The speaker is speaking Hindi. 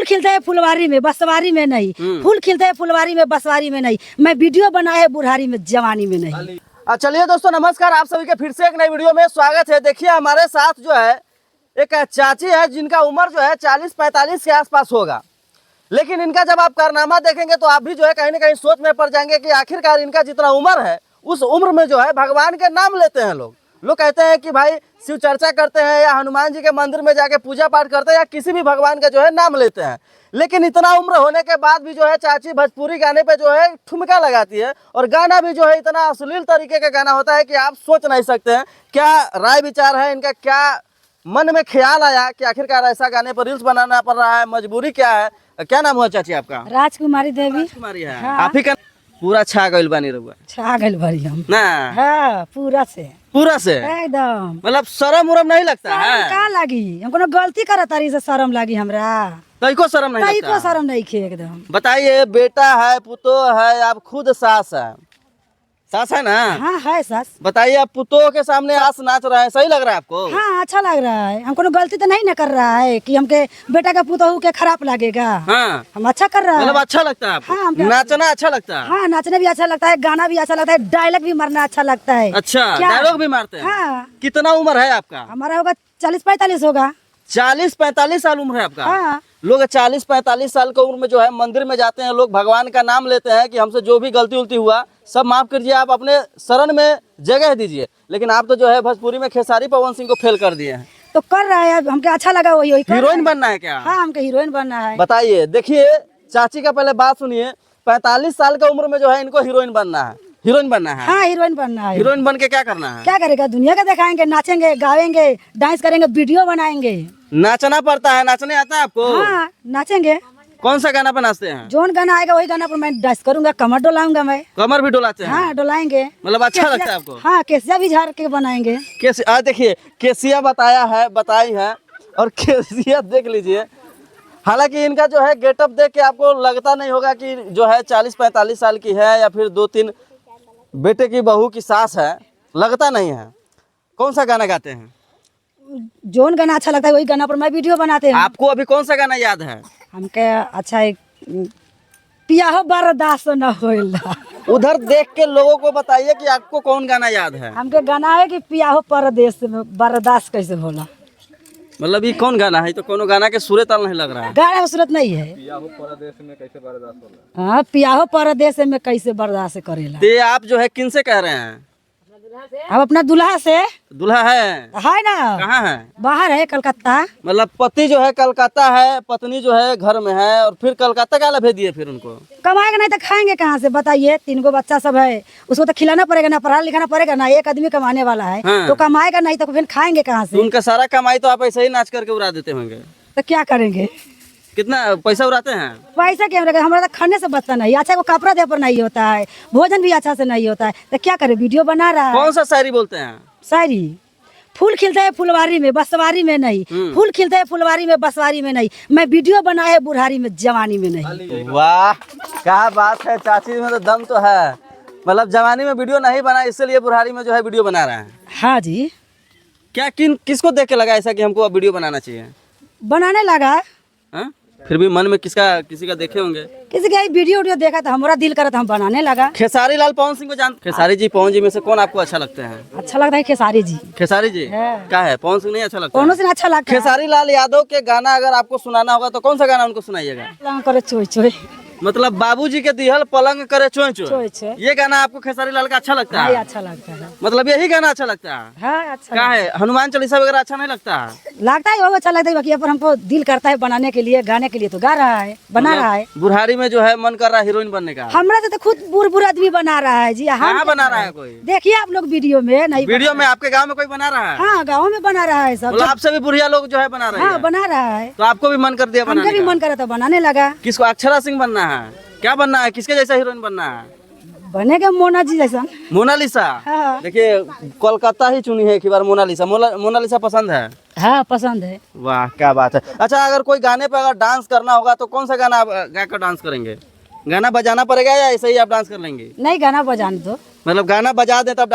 फूल खिलते हैं फुलवारी में बसवारी में नहीं, फूल खिलते हैं फुलवारी में बसवारी में नहीं, मैं वीडियो बनाए है बुढ़ारी में जवानी में नहीं। चलिए दोस्तों नमस्कार, आप सभी के फिर से एक नई वीडियो में स्वागत है। देखिए हमारे साथ जो है एक चाची है जिनका उम्र जो है 40-45 के आसपास होगा, लेकिन इनका जब आप कारनामा देखेंगे तो आप भी जो है कहीं ना कहीं सोच में पड़ जाएंगे कि आखिरकार इनका जितना उम्र है उस उम्र में जो है भगवान के नाम लेते हैं लोग कहते हैं कि भाई शिव चर्चा करते हैं या हनुमान जी के मंदिर में जाके पूजा पाठ करते हैं या किसी भी भगवान का जो है नाम लेते हैं। लेकिन इतना उम्र होने के बाद भी जो है चाची भोजपुरी गाने पे जो है ठुमका लगाती है और गाना भी जो है इतना अश्लील तरीके का गाना होता है कि आप सोच नहीं सकते हैं क्या राय विचार है इनका, क्या मन में ख्याल आया कि आखिरकार ऐसा गाने पर रील्स बनाना पड़ रहा है, मजबूरी क्या है। क्या नाम हुआ चाची आपका? राजकुमारी देवी। राजकुमारी है। हाँ। आप ही का पूरा छा गइल बानी रहुआ? छा गइल बड़ी हम ना। हाँ, पूरा से एकदम। मतलब शर्म उरम नहीं लगता है? का लगी हम कोनो गलती करत तारी से शर्म लगी हमरा? तइको शर्म नहीं लगता? शर्म नहीं खे एकदम। बताइए, बेटा है, पुतो है, आप खुद सास है, सास है ना? हाँ है सास। बताइए, आप पुतो के सामने आस नाच रहा है, सही लग रहा है आपको? हाँ अच्छा लग रहा है। हम कोनो गलती तो नहीं न कर रहा है कि हमके बेटा का पुतहू के खराब लगेगा। हाँ। हम अच्छा कर रहा है। मतलब अच्छा लगता है आपको? हाँ, नाचना अच्छा लगता है? हाँ, नाचना भी अच्छा लगता है, गाना भी अच्छा लगता है, डायलॉग भी मारना अच्छा लगता है। अच्छा, डायलॉग भी मारते हैं? हाँ। कितना उम्र है आपका? हमारा होगा 40-45 होगा। 40-45 साल उम्र है आपका? हाँ। लोग 40-45 साल की उम्र में जो है मंदिर में जाते हैं, लोग भगवान का नाम लेते हैं कि हमसे जो भी गलती उलती हुआ सब माफ कीजिए, आप अपने शरण में जगह दीजिए। लेकिन आप तो जो है भोजपुरी में खेसारी पवन सिंह को फेल कर दिए हैं। तो कर रहा है, हमके अच्छा लगा वही हीरोइन बनना है क्या? हाँ, हमके हीरोइन बनना है। बताइए, देखिए चाची का पहले बात सुनिए। 45 साल की उम्र में जो है इनको हीरोइन बनना है। हीरोइन बनना है? हाँ, हीरोइन बनना है। हीरोइन बन के क्या करना है? क्या करेगा? दुनिया का दिखाएंगे, नाचेंगे, गावेंगे, डांस करेंगे, वीडियो बनाएंगे। नाचना पड़ता है? नाचने आता है आपको? हाँ, नाचेंगे। कौन सा गाना पे नाचते हैं? जोन गाना आएगा वही गाना पर मैं डांस करूंगा, कमर डोलाऊंगा मैं। कमर भी डोलाते हैं? हाँ, डोलाएंगे। मतलब अच्छा लगता है आपको? हाँ, केसिया भी झाड़ के बनाएंगे। देखिए केसिया बताई है और केसिया देख लीजिए। हालांकि इनका जो है गेटअप देख के आपको लगता नहीं होगा कि जो है 40-45 साल की है या फिर 2-3 बेटे की बहू की सास है, लगता नहीं है। कौन सा गाना गाते हैं? जोन गाना अच्छा लगता है वही गाना पर मैं वीडियो बनाते हैं। आपको अभी कौन सा गाना याद है? हमके अच्छा एक पिया हो बर्दाश्त न होइला। उधर देख के लोगों को बताइए कि आपको कौन गाना याद है। हमके गाना है कि पिया हो परदेश में बर्दाश्त कैसे होला। मतलब ये कौन गाना है? तो कोनो गाना के सुरे ताल नहीं लग रहा है। गाना में सूरत नहीं है। पिया हो परदेश में कैसे बर्दाश्त होला? हाँ, पिया हो परदेश में कैसे बर्दाश्त करेला। ते आप जो है किन से कह रहे हैं? हम अपना दूल्हा से। दूल्हा है ना? कहाँ है? बाहर है, कलकत्ता। मतलब पति जो है कलकत्ता है, पत्नी जो है घर में है, और फिर कलकत्ता का भेज दिए फिर उनको? कमाएगा नहीं तो खाएंगे कहाँ से? बताइए, 3 गो बच्चा सब है, उसको तो खिलाना पड़ेगा ना, पढ़ाना लिखाना पड़ेगा ना। एक आदमी कमाने वाला है। हाँ। तो कमाएगा नहीं तो फिर खाएंगे कहाँ से? उनका सारा कमाई तो आप ऐसे ही नाच करके उड़ा देते होंगे। तो क्या करेंगे? कितना पैसा उड़ाते हैं? पैसा क्या रहेगा? हमारा तो खाने से बचता नहीं, अच्छा को कपड़ा दे पर नहीं होता है, भोजन भी अच्छा से नहीं होता है, तो क्या करे? वीडियो बना रहा है। कौन सा शायरी बोलते हैं? शायरी फूल खिलते हैं फुलवारी में बसवारी में नहीं, फूल खिलते हैं फुलवारी में बसवारी में नहीं, मैं वीडियो बनाए है बुढ़ारी में जवानी में नहीं। वाह, क्या बात है चाची में तो दम तो है। मतलब जवानी में वीडियो नहीं बना इसलिए बुढ़ारी में जो है वीडियो बना रहा है। हाँ जी। क्या किसको देख के लगा ऐसा कि हमको अब वीडियो बनाना चाहिए? बनाने लगा। हाँ? फिर भी मन में किसी का देखे होंगे? किसी का वीडियो देखा था, हमारा दिल करा था, हम बनाने लगा। खेसारी लाल पवन सिंह को जानते? खेसारी जी पवन जी में से कौन आपको अच्छा लगते हैं? अच्छा लगता है खेसारी जी। खेसारी जी है। क्या है? पवन सिंह नहीं अच्छा लगता? कौन से अच्छा लगता है? खेसारी लाल यादव के गाना अगर आपको सुनाना होगा तो कौन सा गाना उनको सुनाइएगा? करे चोय चोय। मतलब बाबूजी के दिहल पलंग करे चोय चोय चोय, चोय। ये गाना आपको खेसारी लाल का अच्छा लगता हाँ, है? अच्छा लगता है। मतलब यही गाना अच्छा लगता है? हाँ, अच्छा क्या है? हनुमान चालीसा वगैरह अच्छा नहीं लगता है? लगता है, वो अच्छा लगता है, बाकी पर हमको दिल करता है बनाने के लिए, गाने के लिए तो गा रहा है, बना रहा है। बुढ़ारी में जो है मन कर रहा है हीरोइन बनने का? हमरा तो खुद बुढ़ आदमी बना रहा है जी। कहाँ बना रहा है कोई? देखिए आप लोग वीडियो में नहीं। वीडियो में आपके गाँव में कोई बना रहा है? हाँ, गाँव में बना रहा है सब। मतलब आपसे भी बुढ़िया लोग जो है बना रहे हाँ, हैं? बना रहा है। तो आपको भी मन कर दिया हमका बनाने भी का? मन करा था, बनाने लगा। किसको? अक्षरा सिंह बनना है? क्या बनना है? किसके जैसा हीरोइन बनना है? बनेगा मोना जी जैसा। मोनालिसा? हाँ। देखिए कोलकाता ही चुनी है एक बार मोनालिसा। मोनालिसा पसंद है? हाँ, पसंद है। वाह, क्या बात है। अच्छा, अगर कोई गाने पे अगर डांस करना होगा तो कौन सा गाना आप गा कर डांस करेंगे? गाना बजाना पड़ेगा या ऐसे ही आप डांस कर लेंगे? नहीं, गाना बजाने दो। मतलब गाना बजा दे तब